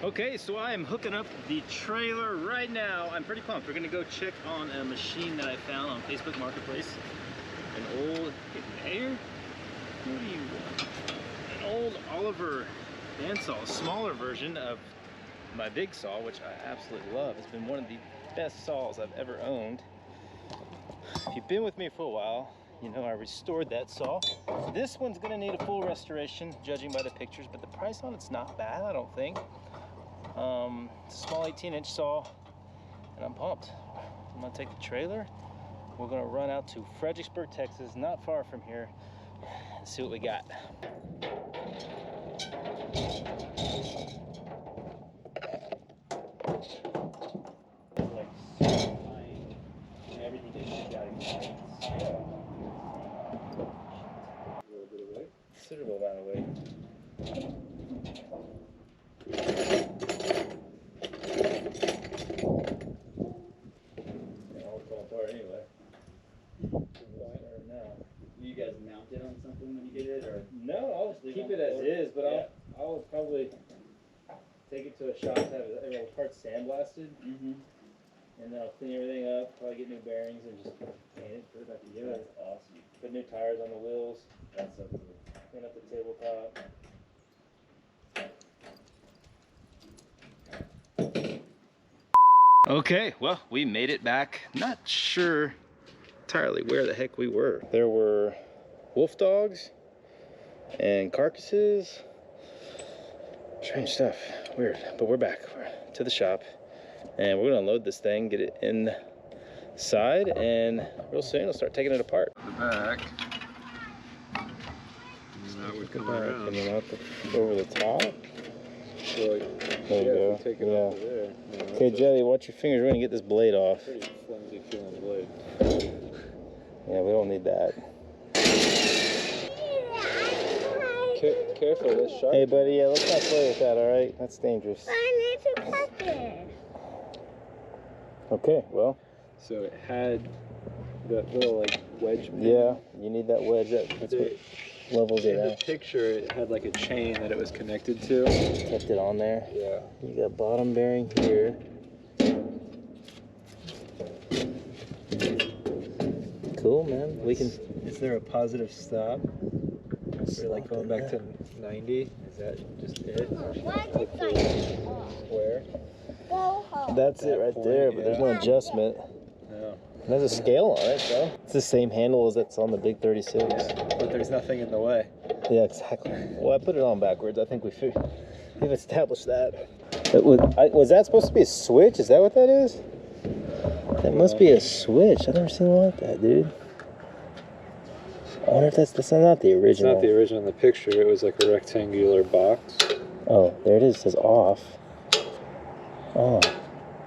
Okay, so I am hooking up the trailer right now. I'm pretty pumped. We're gonna go check on a machine that I found on Facebook Marketplace. An old, mayor? What do you want? An old Oliver bandsaw, a smaller version of my big saw, which I absolutely love. It's been one of the best saws I've ever owned. If you've been with me for a while, you know I restored that saw. This one's gonna need a full restoration, judging by the pictures, but the price on it's not bad, I don't think. It's a small 18-inch saw, and I'm pumped. I'm gonna take the trailer. We're gonna run out to Fredericksburg, Texas, not far from here, and see what we got. Considerable amount of weight. All fall apart anyway. You guys mount it on something when you get it, or no? I'll just keep it as is, but yeah. I'll probably take it to a shop to have every part sandblasted, and then I'll clean everything up. Probably get new bearings and just paint it. Put it back together. That's awesome. Put new tires on the wheels. That's so cool. Clean up the tabletop. Okay, well, we made it back. Not sure entirely where the heck we were. There were wolf dogs and carcasses. Strange stuff, weird. But we're back to the shop, and we're gonna unload this thing, get it inside, and real soon we'll start taking it apart. The back. And that would come around. And then out over the top. So There you go. Take it off of there. You know, Okay, Jelly, watch your fingers. We're gonna get this blade off. pretty flimsy feeling blade. Yeah, we don't need that. Careful, that's sharp. Hey, buddy, yeah, let's not play with that, all right? That's dangerous. I need to cut it. Okay, well. So it had that little like wedge. Pin. Yeah, you need that wedge. That's what levels it In the out. picture, it had like a chain that it was connected to. Kept it on there. Yeah. You got bottom bearing here. Cool, man. We can. Is there a positive stop? We're like going back to 90. Is that just it? Why did I Square. go home? That's it right point, there, but there's no adjustment. No. There's a scale on it, so it's the same handle as that's on the big 36. But there's nothing in the way. Yeah, exactly. Well, I put it on backwards. I think we've established that. Was that supposed to be a switch? Is that what that is? That must be a switch. I've never seen one like that, dude. I wonder if that's not the original. It's not the original in the picture. It was like a rectangular box. Oh, there it is. It says off. Oh.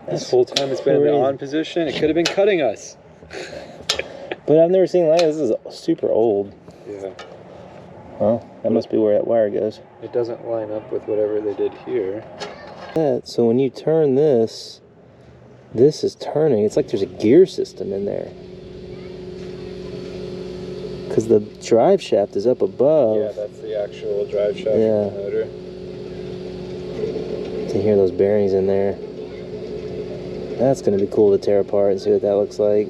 This whole time it's been in the on position. It could have been cutting us. But I've never seen like this. This is super old. Yeah. Well, that must be where that wire goes. It doesn't line up with whatever they did here. So when you turn this is turning. It's like there's a gear system in there. Because the drive shaft is up above. Yeah, that's the actual drive shaft of Yeah. the motor. To hear those bearings in there. That's going to be cool to tear apart and see what that looks like.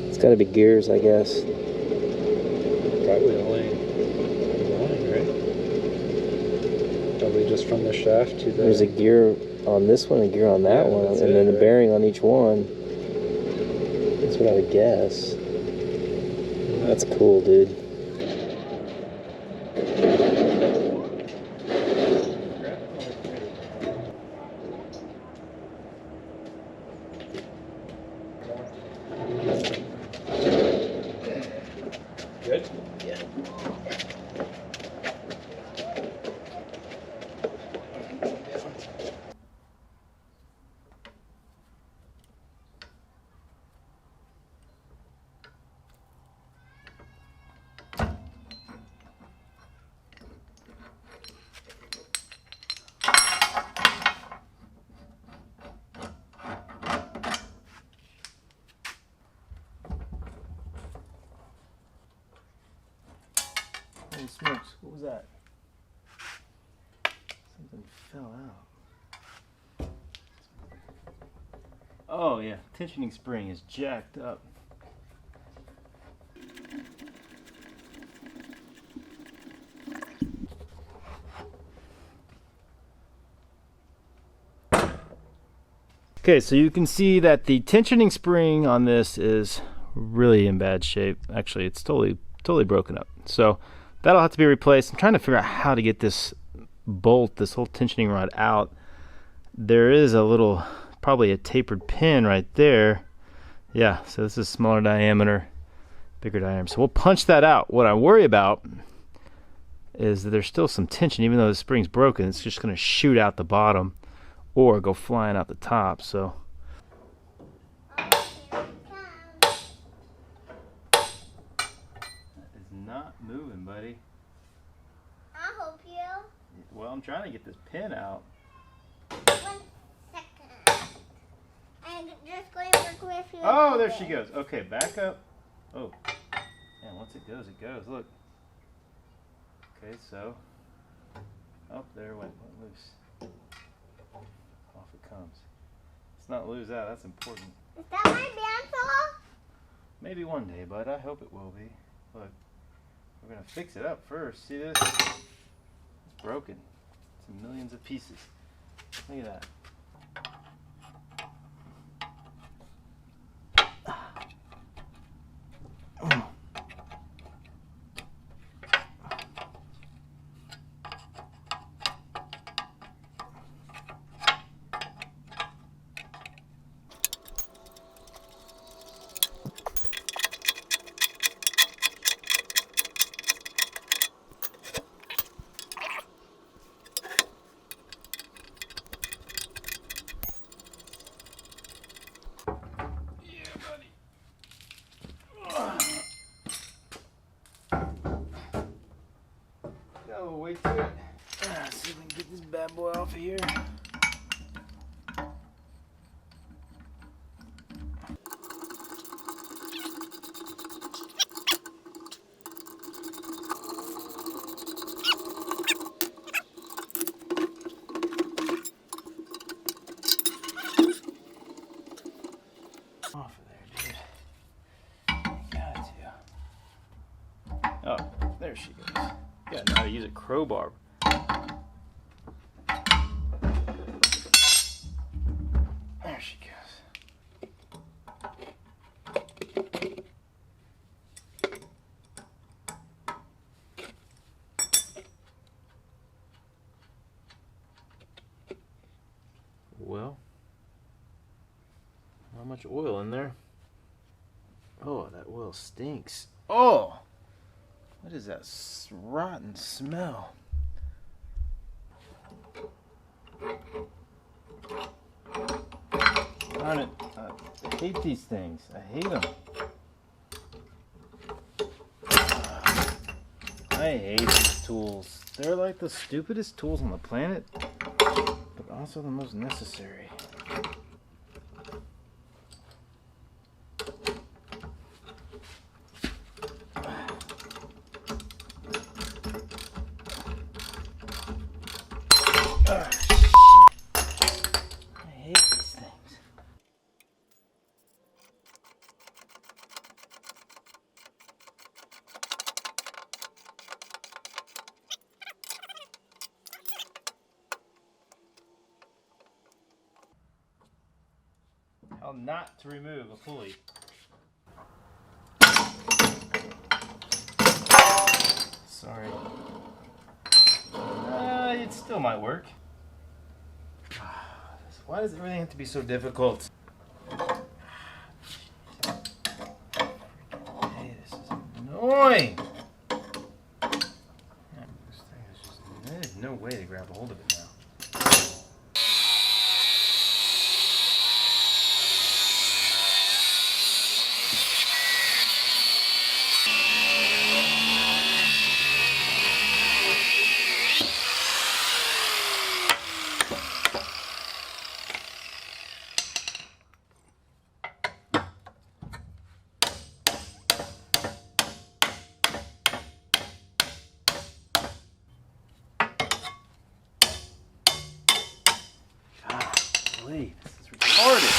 It's got to be gears, I guess. Probably only one, right? Probably just from the shaft to the... There's a gear on this one, a gear on that one, and then a bearing on each one. That's what I would guess. That's cool, dude. Good? Yeah. Holy smokes, what was that? Something fell out. Oh yeah, tensioning spring is jacked up. Okay, so you can see that the tensioning spring on this is really in bad shape. Actually, it's totally broken up. So that'll have to be replaced. I'm trying to figure out how to get this bolt, this whole tensioning rod out. There is a little, probably a tapered pin right there. Yeah, so this is smaller diameter, bigger diameter. So we'll punch that out. What I worry about is that there's still some tension. Even though the spring's broken, it's just going to shoot out the bottom or go flying out the top. So not moving, buddy. I'll help you. Well, I'm trying to get this pin out. 1 second. I'm just going to work with you. Oh, there she goes. Okay, back up. Oh, and once it goes, it goes. Look. Okay, so. Oh, there it went loose. Off it comes. It's not loose out. That's important. Is that my bandsaw? Maybe one day, but I hope it will be. Look. We're going to fix it up first. See this? It's broken. It's in millions of pieces. Look at that. We'll wait to it. See if we can get this bad boy off of here. Off of there, dude. Got to. Oh, there she goes. You gotta know how to use a crowbar. There she goes. Well, not much oil in there. Oh, that oil stinks. Oh! What is that rotten smell? Darn it. I hate these things. I hate them. I hate these tools. They're like the stupidest tools on the planet, but also the most necessary. How not to remove a pulley. Sorry. It still might work. Why does everything have to be so difficult? Hey, this is annoying. This thing is just, there's no way to grab a hold of it now. Golly, this is retarded.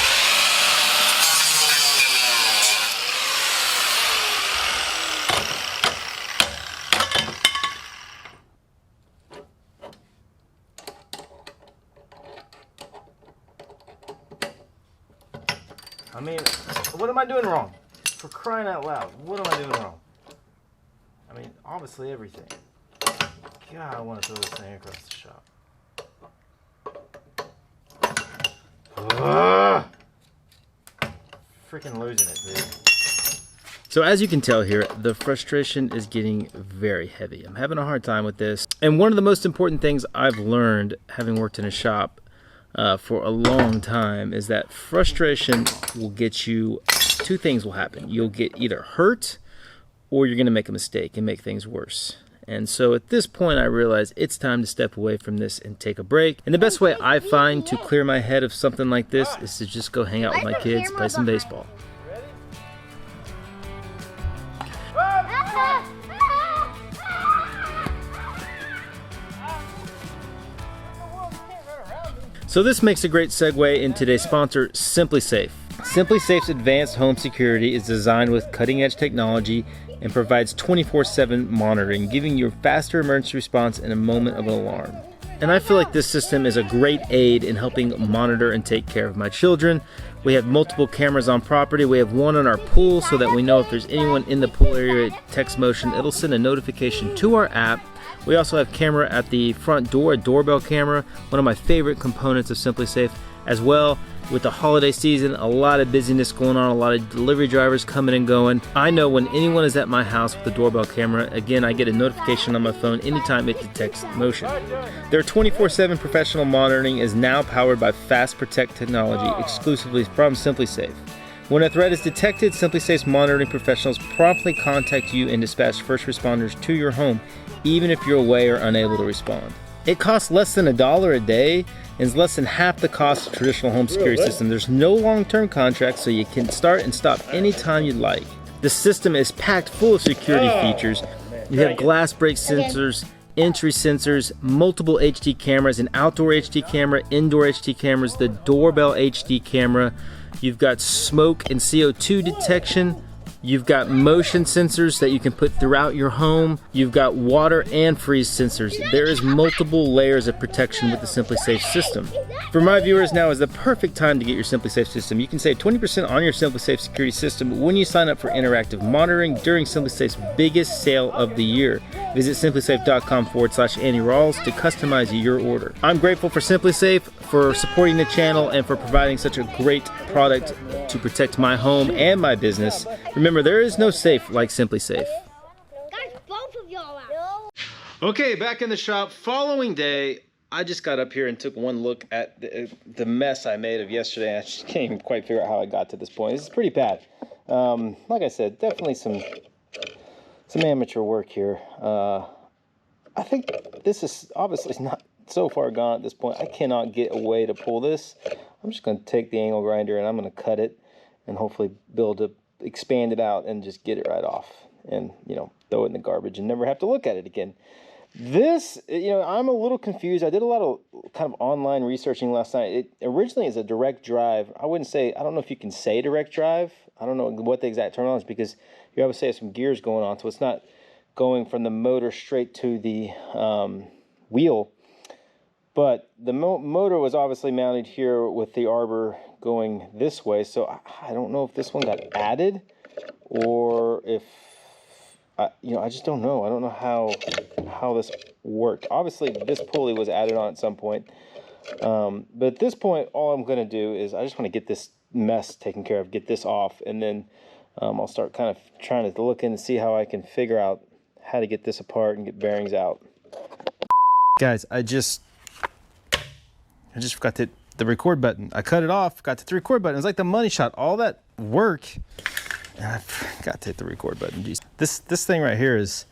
I mean, what am I doing wrong? For crying out loud, what am I doing wrong? I mean, obviously everything. God, I want to throw this thing across the shop. Freaking losing it, dude. So as you can tell here, the frustration is getting very heavy. I'm having a hard time with this. And one of the most important things I've learned, having worked in a shop for a long time, is that frustration will get you, two things will happen. You'll get either hurt or you're gonna make a mistake and make things worse. And so at this point I realize it's time to step away from this and take a break. And the best way I find to clear my head of something like this is to just go hang out with my kids, play some baseball. So this makes a great segue into today's sponsor, Simply Safe. Simply Safe's advanced home security is designed with cutting-edge technology and provides 24/7 monitoring, giving you a faster emergency response in a moment of an alarm. And I feel like this system is a great aid in helping monitor and take care of my children. We have multiple cameras on property. We have one on our pool so that we know if there's anyone in the pool area at text motion, it'll send a notification to our app. We also have camera at the front door, a doorbell camera, one of my favorite components of Simply Safe. As well, with the holiday season, a lot of busyness going on, a lot of delivery drivers coming and going. I know when anyone is at my house with the doorbell camera, again, I get a notification on my phone anytime it detects motion. Their 24/7 professional monitoring is now powered by Fast Protect technology exclusively from Simply Safe. When a threat is detected, Simply Safe's monitoring professionals promptly contact you and dispatch first responders to your home, even if you're away or unable to respond. It costs less than $1 a day and is less than half the cost of a traditional home security system. There's no long-term contract, so you can start and stop anytime you'd like. The system is packed full of security features. You have glass break sensors, entry sensors, multiple HD cameras, an outdoor HD camera, indoor HD cameras, the doorbell HD camera. You've got smoke and CO2 detection. You've got motion sensors that you can put throughout your home. You've got water and freeze sensors. There is multiple layers of protection with the Simply Safe system. For my viewers, now is the perfect time to get your Simply Safe system. You can save 20% on your Simply Safe security system when you sign up for interactive monitoring during Simply Safe's biggest sale of the year. Visit simplysafe.com/Andy Rawls to customize your order. I'm grateful for Simply Safe for supporting the channel and for providing such a great product to protect my home and my business. Remember, there is no safe like Simply Safe. Guys, both of y'all out. Okay, back in the shop. Following day, I just got up here and took one look at the mess I made of yesterday. I just can't even quite figure out how I got to this point. This is pretty bad. Like I said, definitely some amateur work here. I think this is obviously not so far gone at this point. I cannot get a way to pull this. I'm just going to take the angle grinder and I'm going to cut it and hopefully build to expand it out and just get it right off and, you know, throw it in the garbage and never have to look at it again. This, you know, I'm a little confused. I did a lot of kind of online researching last night. It originally is a direct drive. I wouldn't say, I don't know if you can say direct drive. I don't know what the exact term is because you obviously have some gears going on, so it's not going from the motor straight to the wheel. But the motor was obviously mounted here with the arbor going this way, so I don't know if this one got added or if, you know, I just don't know. I don't know how this worked. Obviously, this pulley was added on at some point. But at this point, all I'm going to do is I just want to get this mess taken care of, get this off, and then I'll start kind of trying to look in and see how I can figure out how to get this apart and get bearings out. Guys, I just forgot to hit the record button. I cut it off, got to the record button. It was like the money shot. All that work, and I forgot to hit the record button. Jeez. This thing right here it's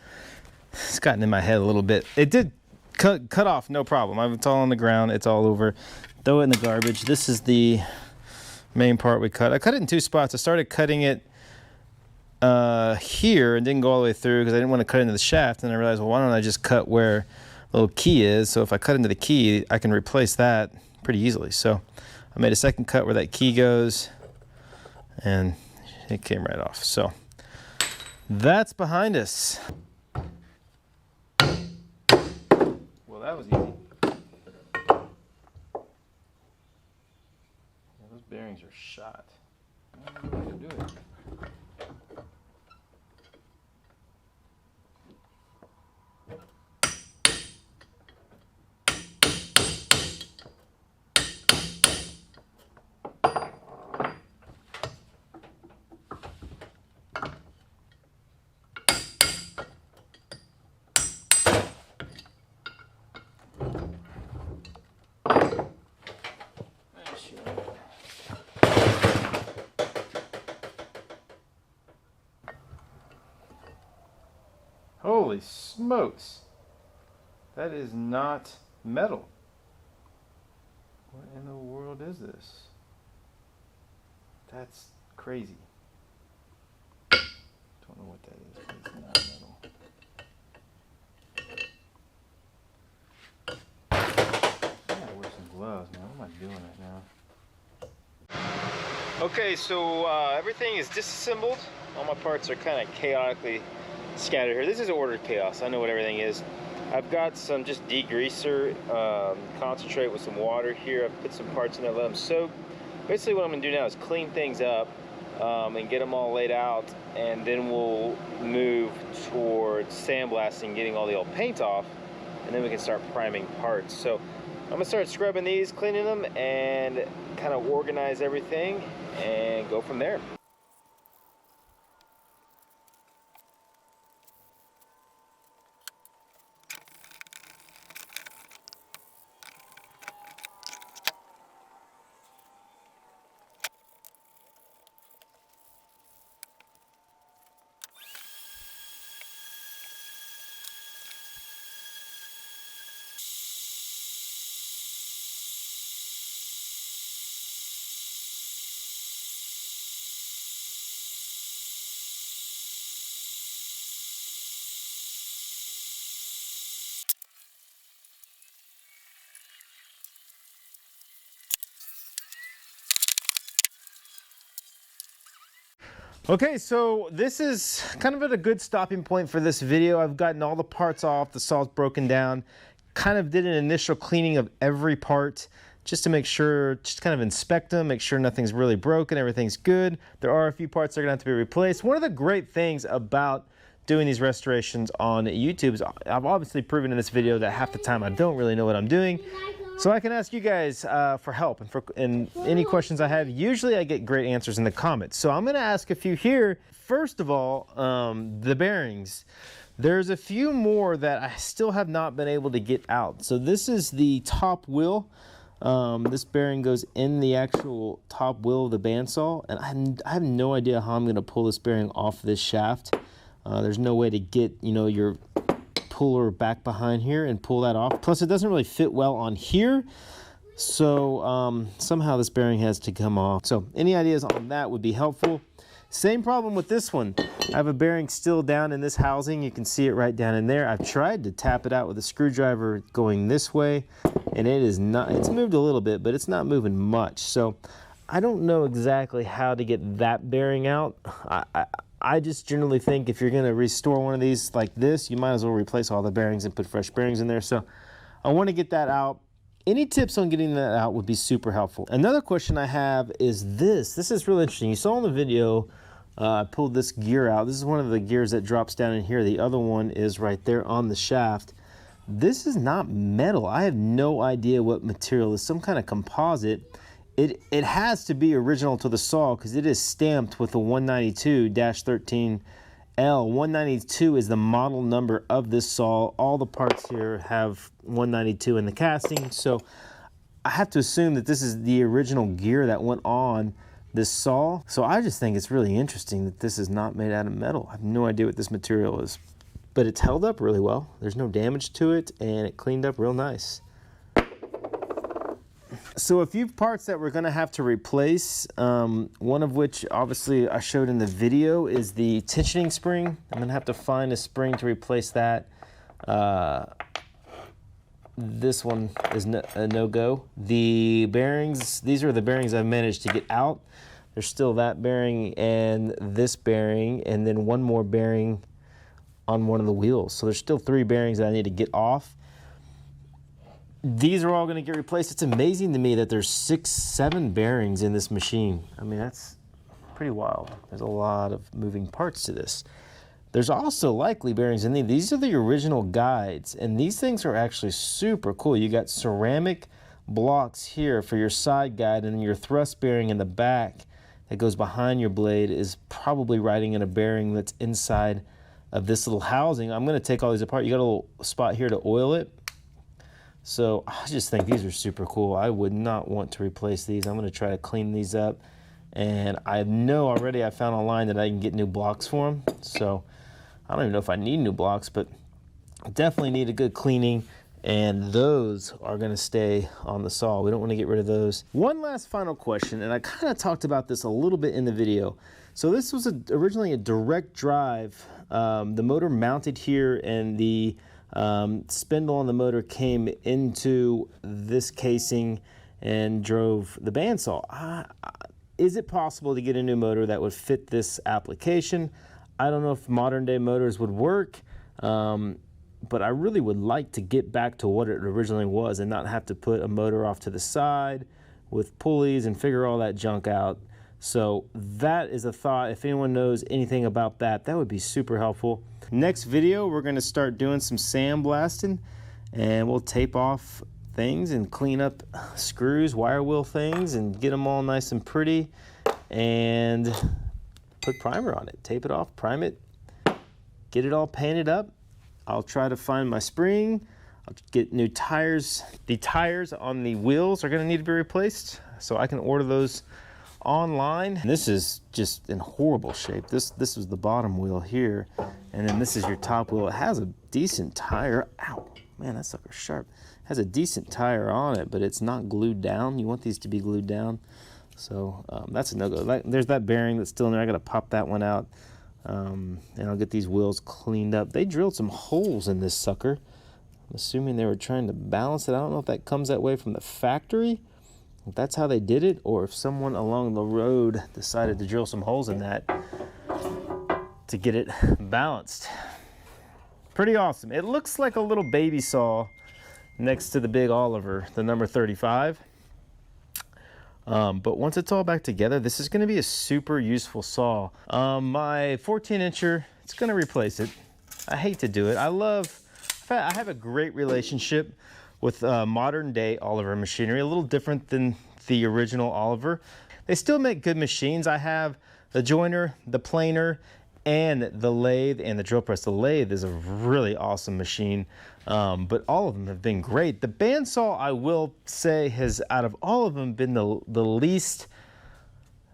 gotten in my head a little bit. It did cut off, no problem. It's all on the ground. It's all over. Throw it in the garbage. This is the main part we cut. I cut it in two spots. I started cutting it here and didn't go all the way through because I didn't want to cut into the shaft. And I realized, well, why don't I just cut where the little key is? So if I cut into the key, I can replace that pretty easily. So I made a second cut where that key goes, and it came right off. So that's behind us. Well, that was easy. Yeah, those bearings are shot. I don't know how to do it. Holy smokes. That is not metal. What in the world is this? That's crazy. Don't know what that is, but it's not metal. I gotta wear some gloves, man. What am I doing right now? Okay, so everything is disassembled. All my parts are kind of chaotically scattered here. This is ordered chaos. I know what everything is. I've got some just degreaser concentrate with some water here. I've put some parts in there, let them soak. Basically what I'm going to do now is clean things up and get them all laid out, and then we'll move towards sandblasting, getting all the old paint off, and then we can start priming parts. So I'm going to start scrubbing these, cleaning them, and kind of organize everything and go from there. Okay, so this is kind of at a good stopping point for this video. I've gotten all the parts off, the saw's broken down, kind of did an initial cleaning of every part just to make sure, just kind of inspect them, make sure nothing's really broken, everything's good. There are a few parts that are gonna have to be replaced. One of the great things about doing these restorations on YouTube is I've obviously proven in this video that half the time I don't really know what I'm doing. So I can ask you guys for help and any questions I have. Usually I get great answers in the comments. So I'm gonna ask a few here. First of all, the bearings. There's a few more that I still have not been able to get out. So this is the top wheel. This bearing goes in the actual top wheel of the bandsaw, and I have no idea how I'm gonna pull this bearing off this shaft. There's no way to get, you know, your puller back behind here and pull that off. Plus it doesn't really fit well on here, so somehow this bearing has to come off. So any ideas on that would be helpful. Same problem with this one. I have a bearing still down in this housing. You can see it right down in there. I've tried to tap it out with a screwdriver going this way, and it is not, it's moved a little bit, but it's not moving much. So I don't know exactly how to get that bearing out. I just generally think if you're going to restore one of these like this, you might as well replace all the bearings and put fresh bearings in there. So I want to get that out. Any tips on getting that out would be super helpful. Another question I have is this. This is really interesting. You saw in the video, I pulled this gear out. This is one of the gears that drops down in here. The other one is right there on the shaft. This is not metal. I have no idea what material is. Some kind of composite. It has to be original to the saw because it is stamped with a 192-13L. 192 is the model number of this saw. All the parts here have 192 in the casting, so I have to assume that this is the original gear that went on this saw. So I just think it's really interesting that this is not made out of metal. I have no idea what this material is, but it's held up really well. There's no damage to it, and it cleaned up real nice. So a few parts that we're going to have to replace, one of which obviously I showed in the video is the tensioning spring. I'm going to have to find a spring to replace that. this one is a no-go. The bearings, these are the bearings I've managed to get out. There's still that bearing and this bearing, and then one more bearing on one of the wheels. So there's still 3 bearings that I need to get off. These are all going to get replaced. It's amazing to me that there's 6, 7 bearings in this machine. I mean, that's pretty wild. There's a lot of moving parts to this. There's also likely bearings in these. These are the original guides, and these things are actually super cool. You got ceramic blocks here for your side guide, and then your thrust bearing in the back that goes behind your blade is probably riding in a bearing that's inside of this little housing. I'm going to take all these apart. You got a little spot here to oil it. So I just think these are super cool. I would not want to replace these. I'm going to try to clean these up. And I know already I found online that I can get new blocks for them. So I don't even know if I need new blocks, but definitely need a good cleaning. And those are going to stay on the saw. We don't want to get rid of those. One last final question, and I kind of talked about this a little bit in the video. So this was originally a direct drive. The motor mounted here, and the spindle on the motor came into this casing and drove the bandsaw. Is it possible to get a new motor that would fit this application? I don't know if modern day motors would work, but I really would like to get back to what it originally was and not have to put a motor off to the side with pulleys and figure all that junk out. So that is a thought. If anyone knows anything about that, that would be super helpful. Next video, we're going to start doing some sandblasting, and we'll tape off things and clean up screws, wire wheel things, and get them all nice and pretty, and put primer on it. Tape it off, prime it, get it all painted up. I'll try to find my spring. I'll get new tires. The tires on the wheels are going to need to be replaced, so I can order those online. This is just in horrible shape. This is the bottom wheel here, and then this is your top wheel. It has a decent tire. Ow, man, that sucker's sharp. It has a decent tire on it, but it's not glued down. You want these to be glued down. So that's a no-go. There's that bearing that's still in there. I got to pop that one out, and I'll get these wheels cleaned up. They drilled some holes in this sucker. I'm assuming they were trying to balance it. I don't know if that comes that way from the factory, if that's how they did it, or if someone along the road decided to drill some holes in that to get it balanced. Pretty awesome. It looks like a little baby saw next to the big Oliver, the number 35. But once it's all back together, this is going to be a super useful saw. My 14-incher, it's going to replace it. I hate to do it. I have a great relationship with modern day Oliver machinery, a little different than the original Oliver. They still make good machines. I have the joiner, the planer, and the lathe and the drill press. The lathe is a really awesome machine, but all of them have been great. The bandsaw, I will say, has out of all of them been the least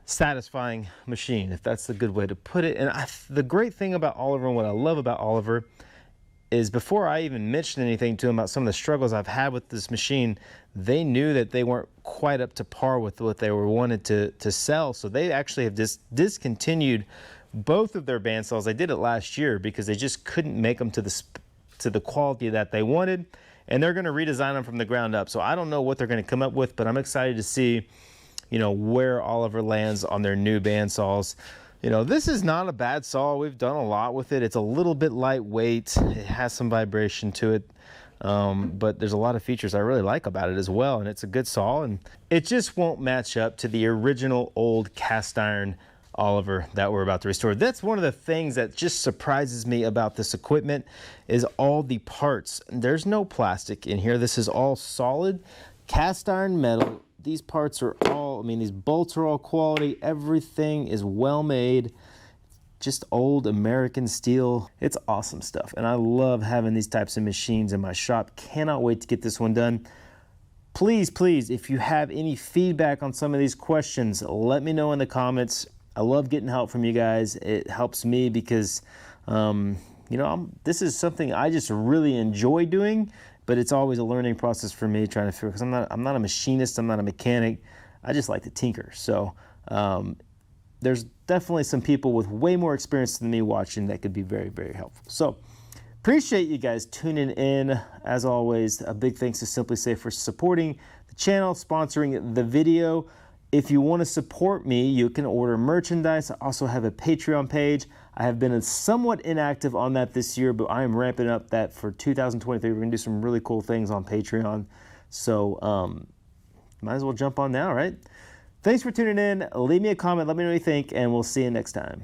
satisfying machine, if that's a good way to put it. And the great thing about Oliver, and what I love about Oliver, is before I even mentioned anything to them about some of the struggles I've had with this machine, they knew that they weren't quite up to par with what they were wanted to sell. So they actually have discontinued both of their bandsaws. They did it last year because they just couldn't make them to the quality that they wanted, and they're going to redesign them from the ground up. So I don't know what they're going to come up with, but I'm excited to see, where Oliver lands on their new bandsaws. This is not a bad saw. We've done a lot with it. It's a little bit lightweight. It has some vibration to it, but there's a lot of features I really like about it as well, and it's a good saw, and it just won't match up to the original old cast iron Oliver that we're about to restore. That's one of the things that just surprises me about this equipment, is all the parts. There's no plastic in here. This is all solid cast iron metal. These parts are all, these bolts are all quality. Everything is well made. Just old American steel. It's awesome stuff, and I love having these types of machines in my shop. Cannot wait to get this one done. Please, if you have any feedback on some of these questions, let me know in the comments. I love getting help from you guys. It helps me because, this is something I just really enjoy doing, but it's always a learning process for me trying to figure, because I'm not a machinist, I'm not a mechanic. I just like to tinker. So there's definitely some people with way more experience than me watching that could be very, very helpful. So Appreciate you guys tuning in. As always, a big thanks to Simply Safe for supporting the channel, sponsoring the video. If you want to support me, you can order merchandise. I also have a Patreon page. I have been somewhat inactive on that this year, but I am ramping up that for 2023. We're going to do some really cool things on Patreon. So might as well jump on now, right? Thanks for tuning in. Leave me a comment. Let me know what you think, and we'll see you next time.